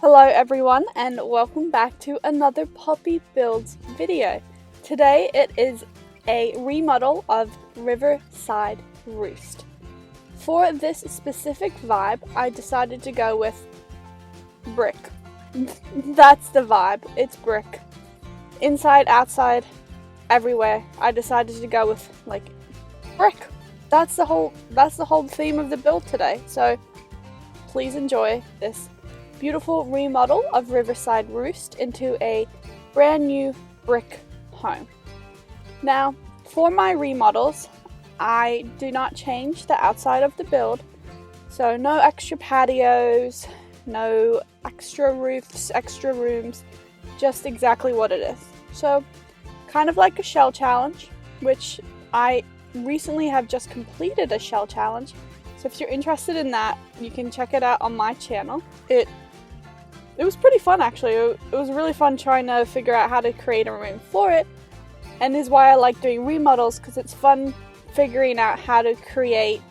Hello everyone and welcome back to another Poppy Builds video. Today it is a remodel of Riverside Roost. For this specific vibe, I decided to go with brick. That's the vibe, it's brick. Inside, outside, everywhere. I decided to go with brick. That's the whole theme of the build today. So please enjoy this beautiful remodel of Riverside Roost into a brand new brick home. Now, for my remodels, I do not change the outside of the build, so no extra patios, no extra roofs, extra rooms, just exactly what it is. So, kind of like a shell challenge, which I recently have just completed a shell challenge. So if you're interested in that, you can check it out on my channel. It was pretty fun actually. It was really fun trying to figure out how to create a room for it, and is why I like doing remodels, because it's fun figuring out how to create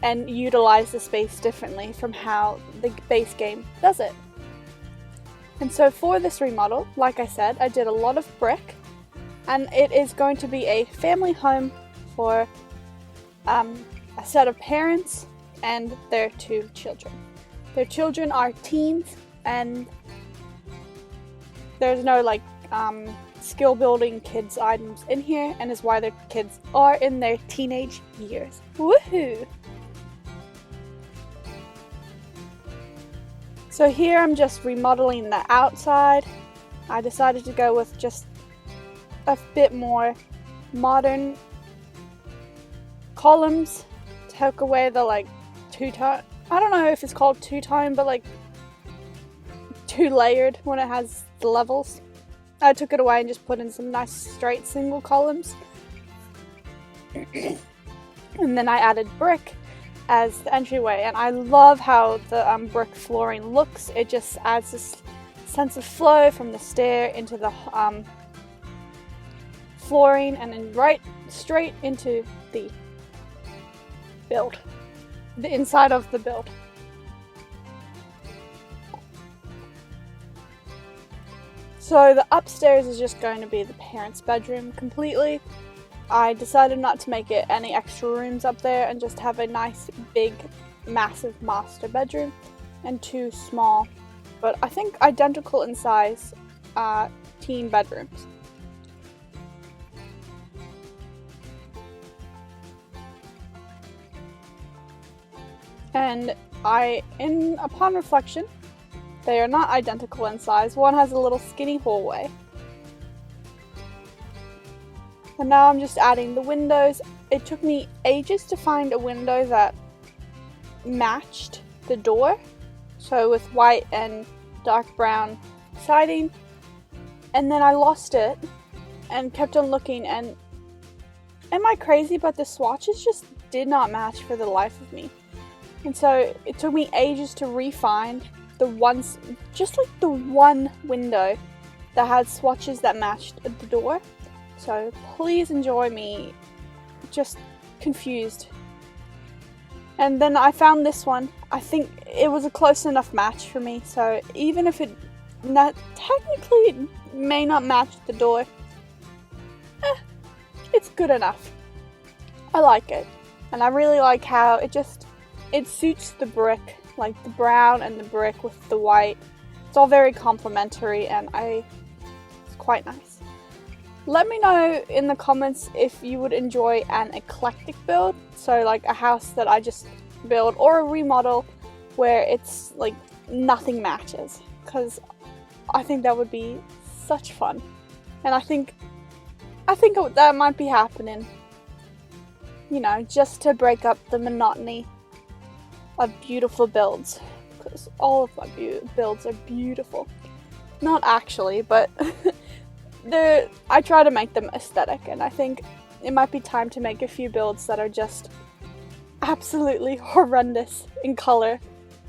and utilize the space differently from how the base game does it. And so for this remodel, like I said, I did a lot of brick, and it is going to be a family home for a set of parents and their 2 children. Their children are teens, and there's no skill building kids items in here, and is why their kids are in their teenage years. Woohoo! So here I'm just remodeling the outside. I decided to go with just a bit more modern columns, took away the two-tone. I don't know if it's called two-tone, but 2-layered when it has the levels. I took it away and just put in some nice straight single columns. And then I added brick as the entryway, and I love how the brick flooring looks. It just adds this sense of flow from the stair into the flooring, and then right straight into the build. The inside of the build. So the upstairs is just going to be the parents' bedroom completely. I decided not to make it any extra rooms up there and just have a nice big massive master bedroom and 2 small, but I think identical in size, teen bedrooms. And upon reflection, they are not identical in size. One has a little skinny hallway. And now I'm just adding the windows. It took me ages to find a window that matched the door. So with white and dark brown siding. And then I lost it and kept on looking, and am I crazy, but the swatches just did not match for the life of me. And so it took me ages to re-find the one window that had swatches that matched the door. So please enjoy me just confused. And then I found this one. I think it was a close enough match for me. So even if it technically may not match the door, it's good enough. I like it. And I really like how it suits the brick, like the brown and the brick with the white. It's all very complementary, and it's quite nice. Let me know in the comments if you would enjoy an eclectic build, so like a house that I just build, or a remodel where it's nothing matches, because I think that would be such fun. And I think that might be happening, just to break up the monotony of beautiful builds, because all of my builds are beautiful. Not actually, but I try to make them aesthetic, and I think it might be time to make a few builds that are just absolutely horrendous in color,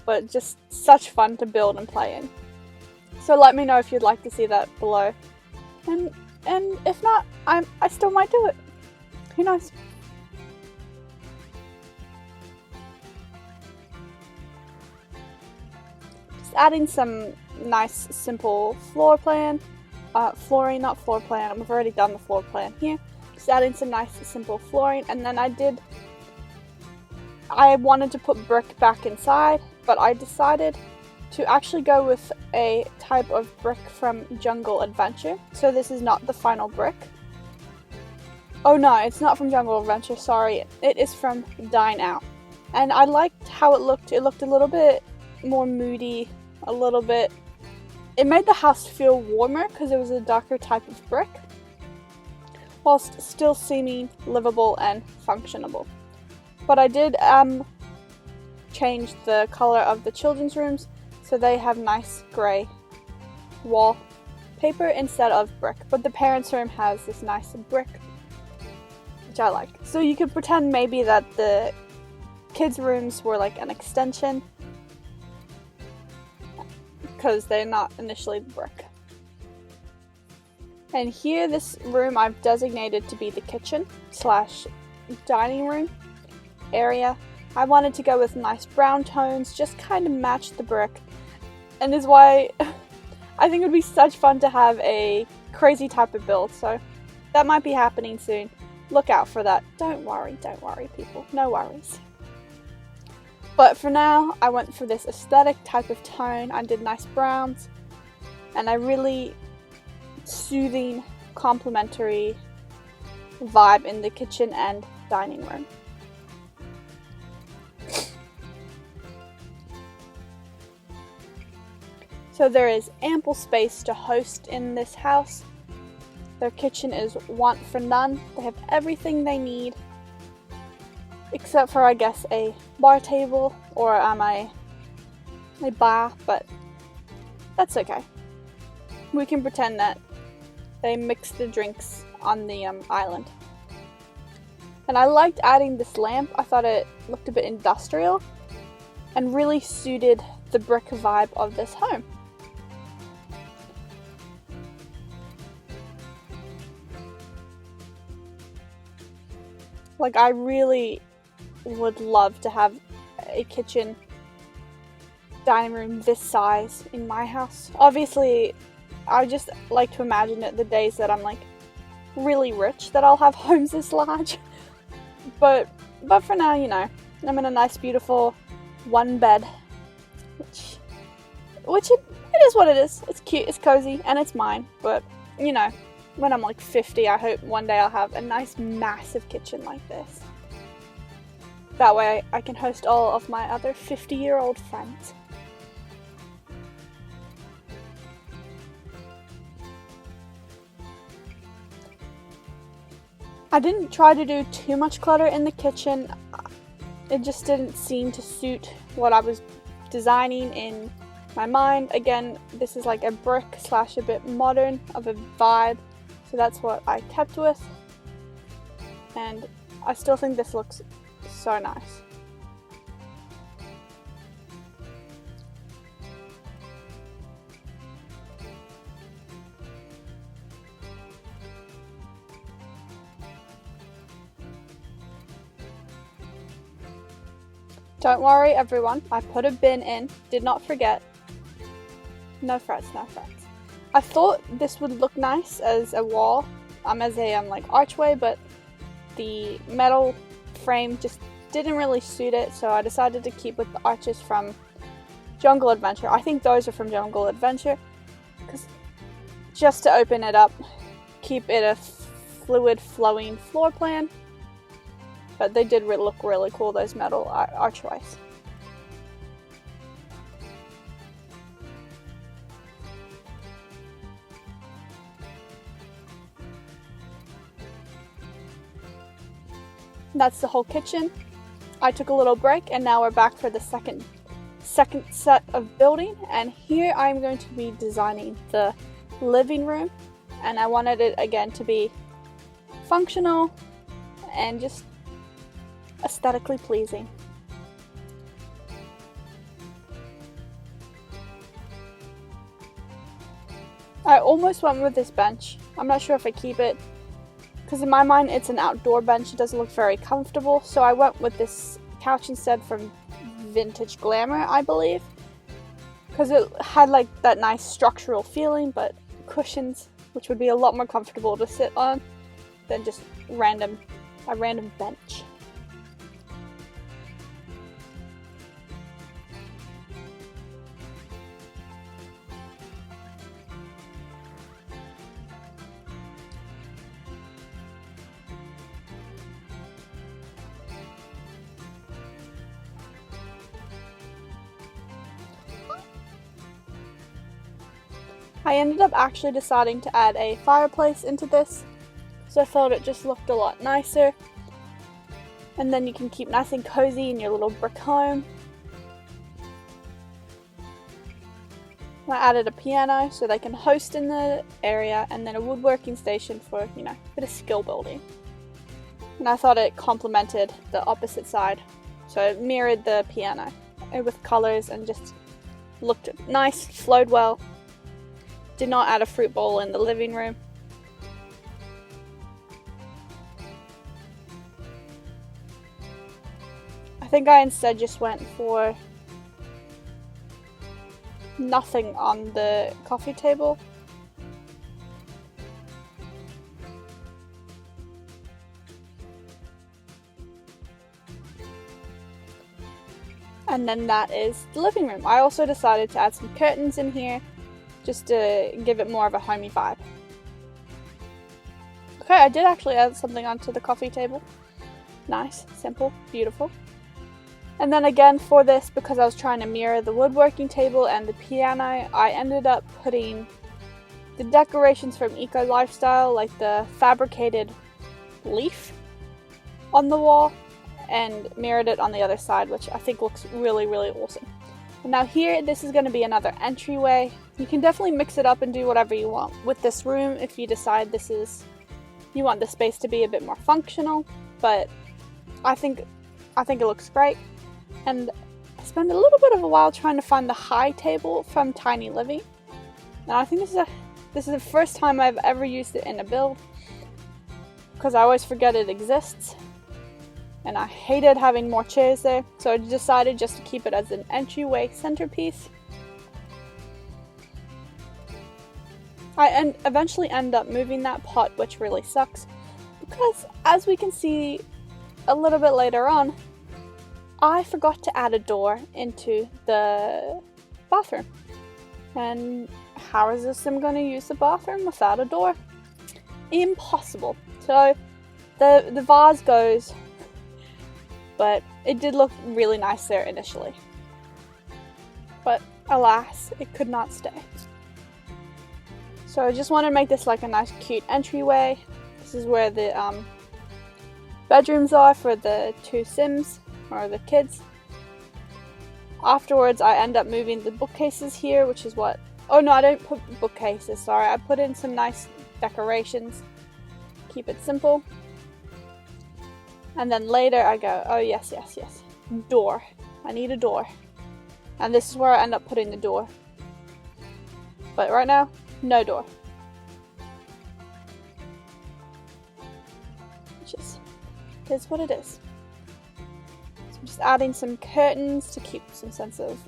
but just such fun to build and play in. So let me know if you'd like to see that below, and if not, I still might do it. Who knows? Just adding some nice simple flooring, not floor plan. I've already done the floor plan here. Just adding some nice simple flooring, and then I wanted to put brick back inside, but I decided to actually go with a type of brick from Jungle Adventure. So this is not the final brick. Oh no, it's not from Jungle Adventure, sorry. It is from Dine Out. And I liked how it looked. It looked a little bit more moody, it made the house feel warmer because it was a darker type of brick, whilst still seeming livable and functionable. But I did change the color of the children's rooms so they have nice grey wallpaper instead of brick. But the parents' room has this nice brick, which I like. So you could pretend maybe that the kids' rooms were like an extension, because they're not initially brick. And here, this room I've designated to be the kitchen / dining room area. I wanted to go with nice brown tones, just kind of match the brick, and is why I think it would be such fun to have a crazy type of build, so that might be happening soon. Look out for that. Don't worry people, no worries. But for now, I went for this aesthetic type of tone. I did nice browns, and a really soothing, complimentary vibe in the kitchen and dining room. So there is ample space to host in this house. Their kitchen is want for none. They have everything they need, except for, I guess, a bar table or a bar, but that's okay. We can pretend that they mix the drinks on the island. And I liked adding this lamp. I thought it looked a bit industrial and really suited the brick vibe of this home. Like, I really would love to have a kitchen dining room this size in my house. Obviously, I just like to imagine it the days that I'm like really rich that I'll have homes this large. But for now, you know, I'm in a nice, beautiful one bed, which it is what it is. It's cute, it's cozy, and it's mine. But you know, when I'm like 50, I hope one day I'll have a nice, massive kitchen like this. That way I can host all of my other 50-year-old friends. I didn't try to do too much clutter in the kitchen. It just didn't seem to suit what I was designing in my mind. Again, this is like a brick / a bit modern of a vibe. So that's what I kept with, and I still think this looks so nice. Don't worry everyone, I put a bin in, did not forget. No frets, no frets. I thought this would look nice as a wall, as a like archway, but the metal frame just didn't really suit it, so I decided to keep with the arches from Jungle Adventure. I think those are from Jungle Adventure, because just to open it up, keep it a fluid flowing floor plan, but they did look really cool, those metal archways. That's the whole kitchen. I took a little break and now we're back for the second set of building, and here I'm going to be designing the living room, and I wanted it again to be functional and just aesthetically pleasing. I almost went with this bench. I'm not sure if I keep it, because in my mind it's an outdoor bench. It doesn't look very comfortable, so I went with this couch instead from Vintage Glamour, I believe, because it had like that nice structural feeling, but cushions, which would be a lot more comfortable to sit on than just a random bench. I ended up actually deciding to add a fireplace into this, so I thought it just looked a lot nicer. And then you can keep nice and cozy in your little brick home. I added a piano so they can host in the area, and then a woodworking station for, you know, a bit of skill building. And I thought it complemented the opposite side, so it mirrored the piano with colors and just looked nice, flowed well. Did not add a fruit bowl in the living room. I think I instead just went for nothing on the coffee table. And then that is the living room. I also decided to add some curtains in here, just to give it more of a homey vibe. Okay, I did actually add something onto the coffee table. Nice, simple, beautiful. And then again for this, because I was trying to mirror the woodworking table and the piano, I ended up putting the decorations from Eco Lifestyle, like the fabricated leaf, on the wall and mirrored it on the other side, which I think looks really, really awesome. And now here, this is going to be another entryway. You can definitely mix it up and do whatever you want with this room if you decide you want the space to be a bit more functional, but I think it looks great. And I spent a little bit of a while trying to find the high table from Tiny Living. Now I think this is the first time I've ever used it in a build, because I always forget it exists. And I hated having more chairs there, so I decided just to keep it as an entryway centerpiece. I eventually end up moving that pot, which really sucks, because as we can see a little bit later on, I forgot to add a door into the bathroom. And how is this sim going to use the bathroom without a door? Impossible. So the vase goes, but it did look really nice there initially. But alas, it could not stay. So I just want to make this like a nice cute entryway. This is where the bedrooms are for the two Sims, or the kids. Afterwards, I end up moving the bookcases here, which is what... Oh no, I don't put bookcases, sorry. I put in some nice decorations. Keep it simple. And then later I go, oh yes, yes, yes. Door. I need a door. And this is where I end up putting the door. But right now, no door. Which is what it is. So I'm just adding some curtains to keep some sense of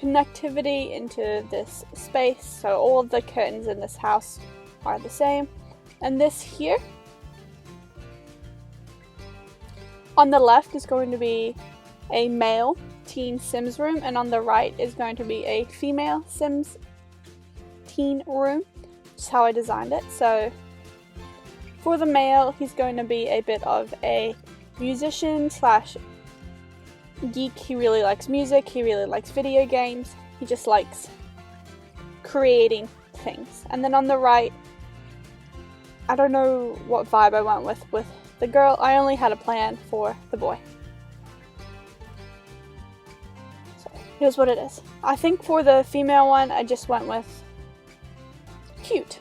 connectivity into this space. So all of the curtains in this house are the same. And this here, on the left is going to be a male teen Sims room, and on the right is going to be a female Sims teen room, which is how I designed it. So for the male, he's going to be a bit of a musician slash geek. He really likes music, he really likes video games, he just likes creating things. And then on the right, I don't know what vibe I went with the girl. I only had a plan for the boy. So here's what it is. I think for the female one, I just went with cute.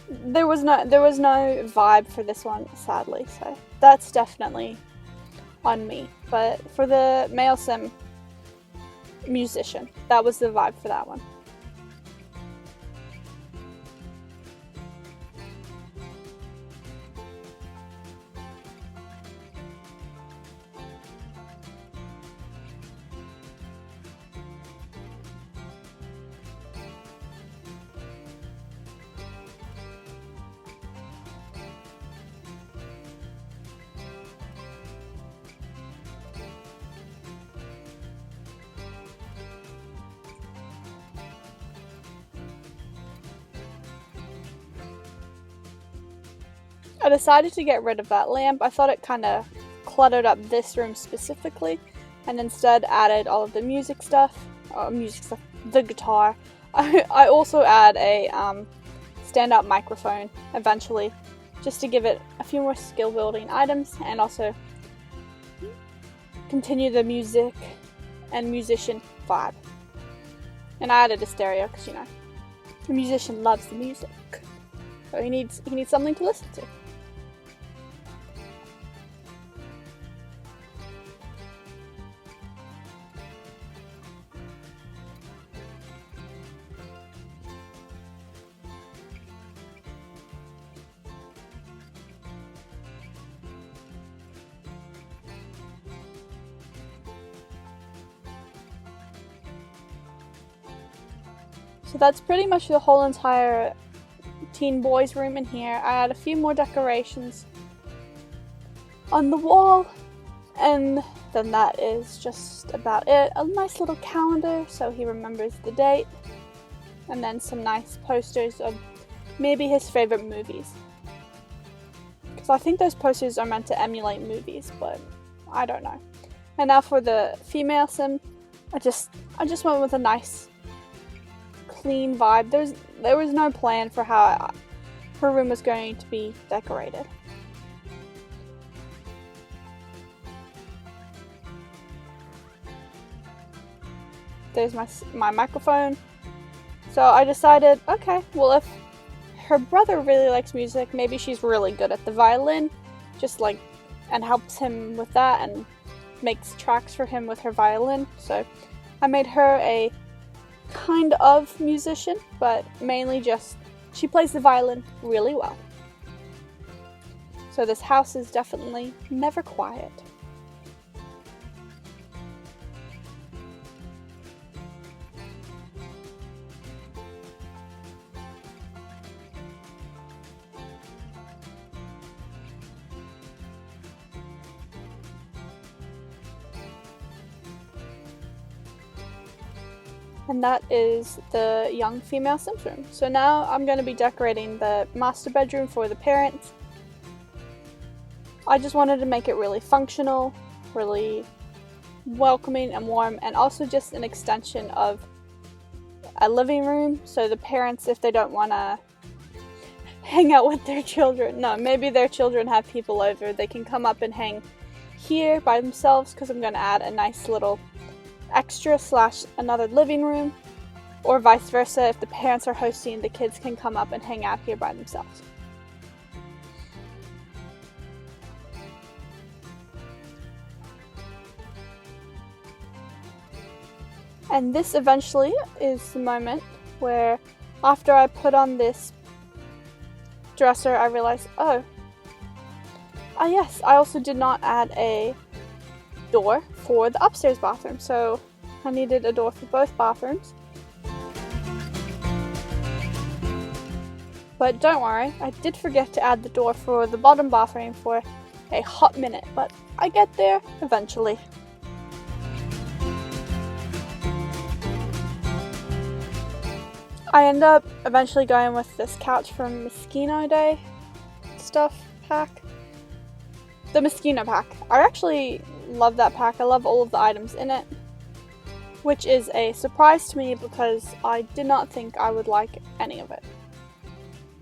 There was no vibe for this one, sadly, so that's definitely on me. But for the male Sim musician, that was the vibe for that one. I decided to get rid of that lamp. I thought it kind of cluttered up this room specifically, and instead added all of the music stuff, the guitar. I also add a stand-up microphone eventually, just to give it a few more skill building items and also continue the music and musician vibe. And I added a stereo because, you know, the musician loves the music, so he needs something to listen to. So that's pretty much the whole entire teen boys room in here. I add a few more decorations on the wall, and then that is just about it. A nice little calendar so he remembers the date, and then some nice posters of maybe his favorite movies. Because I think those posters are meant to emulate movies, but I don't know. And now for the female sim, I just went with a nice clean vibe. There was no plan for how her room was going to be decorated. There's my microphone. So I decided, okay, well, if her brother really likes music, maybe she's really good at the violin, and helps him with that and makes tracks for him with her violin. So I made her a kind of musician, but mainly just she plays the violin really well. So this house is definitely never quiet. And that is the young female Sims room. So now I'm going to be decorating the master bedroom for the parents. I just wanted to make it really functional, really welcoming and warm, and also just an extension of a living room. So the parents, if they don't want to hang out with their children, maybe their children have people over, they can come up and hang here by themselves, because I'm going to add a nice little extra / another living room, or vice versa. If the parents are hosting, the kids can come up and hang out here by themselves. And this eventually is the moment where, after I put on this dresser, I realized, yes, I also did not add a door for the upstairs bathroom, so I needed a door for both bathrooms. But don't worry, I did forget to add the door for the bottom bathroom for a hot minute, but I get there eventually. I end up eventually going with this couch from Mosquito Day stuff pack. The Mosquito pack. I actually love that pack. I love all of the items in it, which is a surprise to me because I did not think I would like any of it.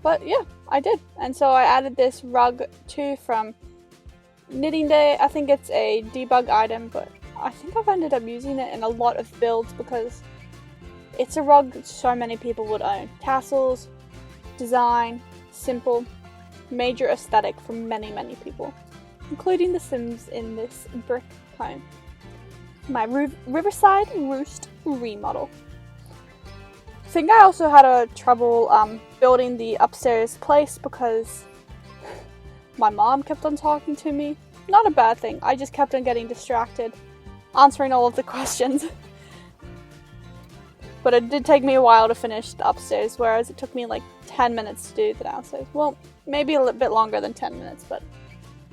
But yeah, I did. And so I added this rug too from Knitting Day. I think it's a debug item, but I think I've ended up using it in a lot of builds because it's a rug so many people would own. Tassels, design, simple, major aesthetic for many, many people, including the Sims in this brick home. My Riverside Roost remodel. I think I also had a trouble building the upstairs place because my mom kept on talking to me. Not a bad thing, I just kept on getting distracted, answering all of the questions. But it did take me a while to finish the upstairs, whereas it took me like 10 minutes to do the downstairs. Well, maybe a little bit longer than 10 minutes, but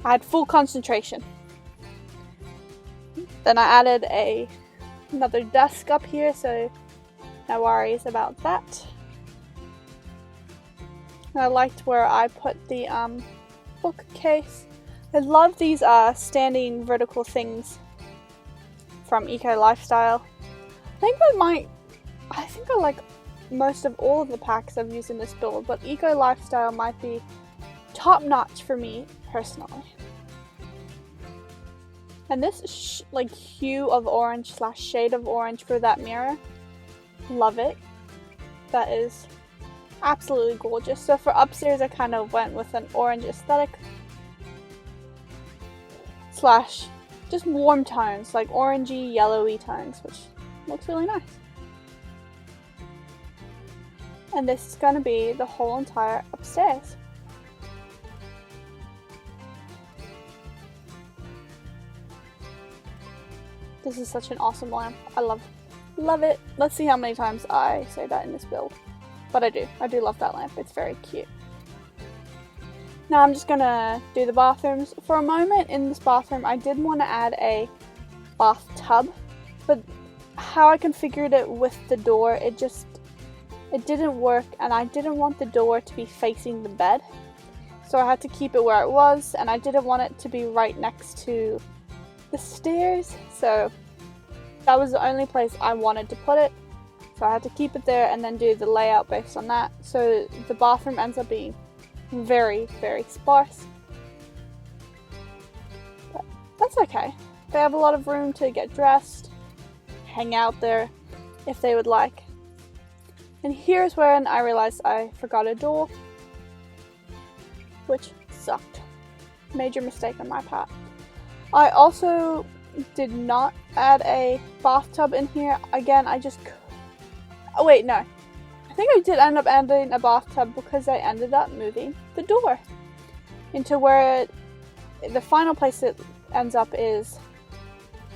I had full concentration. Then I added another desk up here, so no worries about that. And I liked where I put the bookcase. I love these standing vertical things from Eco Lifestyle. I think I like most of all of the packs I've used in this build, but Eco Lifestyle might be top notch for me personally. And this like hue of orange / shade of orange for that mirror, love it. That is absolutely gorgeous. So for upstairs I kind of went with an orange aesthetic / just warm tones, like orangey, yellowy tones, which looks really nice. And this is going to be the whole entire upstairs. This is such an awesome lamp. I love it. Let's see how many times I say that in this build. But I do love that lamp. It's very cute. Now I'm just gonna do the bathrooms. For a moment in this bathroom, I did want to add a bathtub, but how I configured it with the door, it didn't work, and I didn't want the door to be facing the bed. So I had to keep it where it was, and I didn't want it to be right next to the stairs, so that was the only place I wanted to put it. So I had to keep it there and then do the layout based on that. So the bathroom ends up being very, very sparse. But that's okay. They have a lot of room to get dressed, hang out there if they would like. And here's when I realized I forgot a door, which sucked. Major mistake on my part. I also did not add a bathtub in here. Again, oh wait, no. I think I did end up adding a bathtub because I ended up moving the door into where the final place it ends up is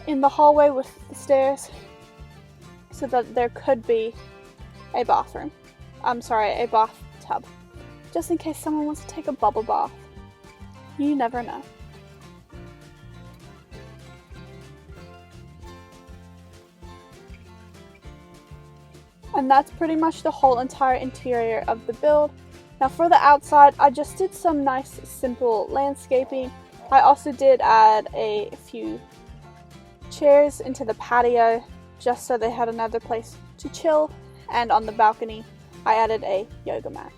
in the hallway with the stairs, so that there could be a bathroom. I'm sorry, a bathtub. Just in case someone wants to take a bubble bath. You never know. And that's pretty much the whole entire interior of the build. Now for the outside, I just did some nice simple landscaping. I also did add a few chairs into the patio just so they had another place to chill, and on the balcony I added a yoga mat.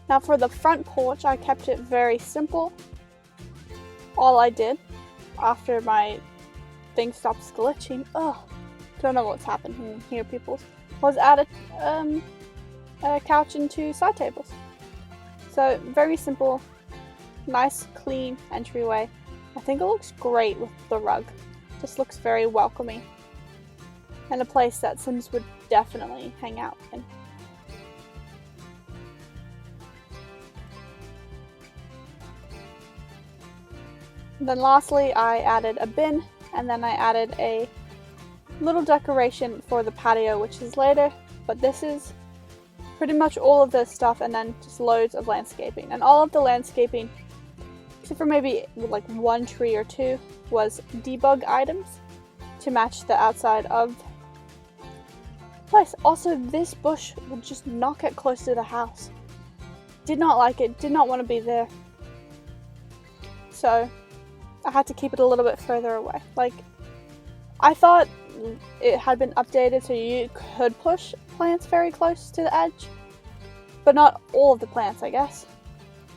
Now for the front porch, I kept it very simple. All I did after my thing stops glitching, don't know what's happening here, people, was add a couch and 2 side tables. So very simple, nice clean entryway. I think it looks great with the rug. Just looks very welcoming, and a place that Sims would definitely hang out in. Then lastly, I added a bin, and then I added a little decoration for the patio, which is later, but this is pretty much all of this stuff, and then just loads of landscaping. And all of the landscaping, except for maybe like 1 tree or 2, was debug items to match the outside of the place. Also, this bush would just not get close to the house. Did not like it, did not want to be there. So I had to keep it a little bit further away. Like, I thought it had been updated so you could push plants very close to the edge, but not all of the plants, I guess.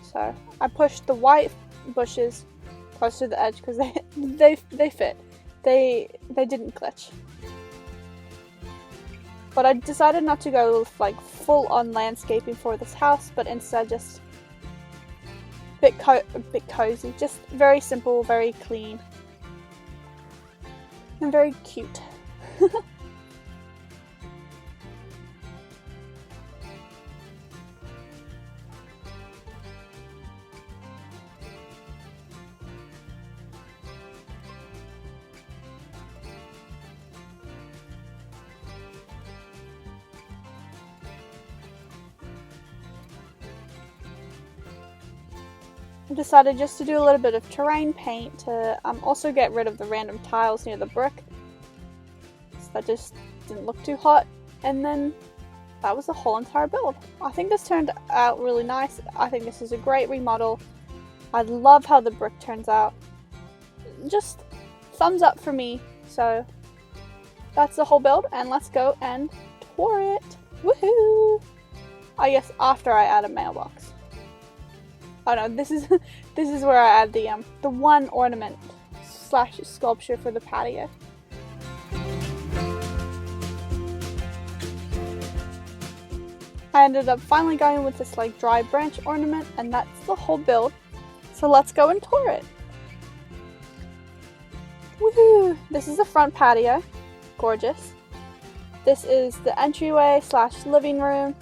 So I pushed the white bushes close to the edge because they fit. They didn't glitch. But I decided not to go with like full on landscaping for this house, but instead just a bit cozy, just very simple, very clean, and very cute. I decided just to do a little bit of terrain paint to also get rid of the random tiles near the brick. So that just didn't look too hot. And then that was the whole entire build. I think this turned out really nice. I think this is a great remodel. I love how the brick turns out. Just thumbs up for me. So that's the whole build, and let's go and tour it. Woohoo! I guess after I add a mailbox. Oh no, this is where I add the one ornament / sculpture for the patio. I ended up finally going with this like dry branch ornament, and that's the whole build. So let's go and tour it. Woohoo! This is the front patio. Gorgeous. This is the entryway / living room.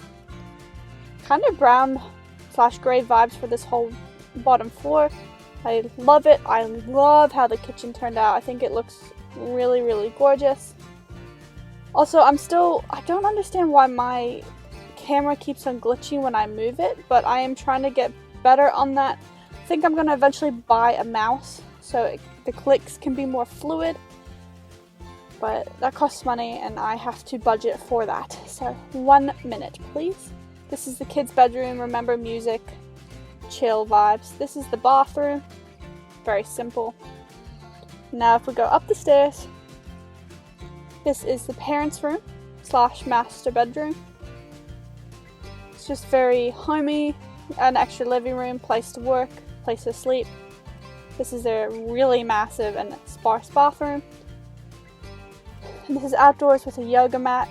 Kind of brown / gray vibes for this whole bottom floor. I love it. I love how the kitchen turned out. I think it looks really, really gorgeous. Also, I don't understand why my camera keeps on glitching when I move it, but I am trying to get better on that. I think I'm going to eventually buy a mouse so the clicks can be more fluid, but that costs money and I have to budget for that. So 1 minute, please. This is the kids' bedroom. Remember, music, chill vibes. This is the bathroom. Very simple. Now if we go up the stairs, this is the parents' room / master bedroom. It's just very homey, an extra living room, place to work, place to sleep. This is a really massive and sparse bathroom. And this is outdoors with a yoga mat.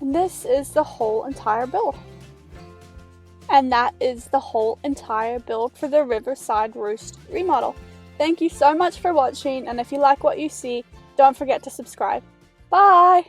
And this is the whole entire build. And that is the whole entire build for the Riverside Roost remodel. Thank you so much for watching, and if you like what you see, don't forget to subscribe. Bye!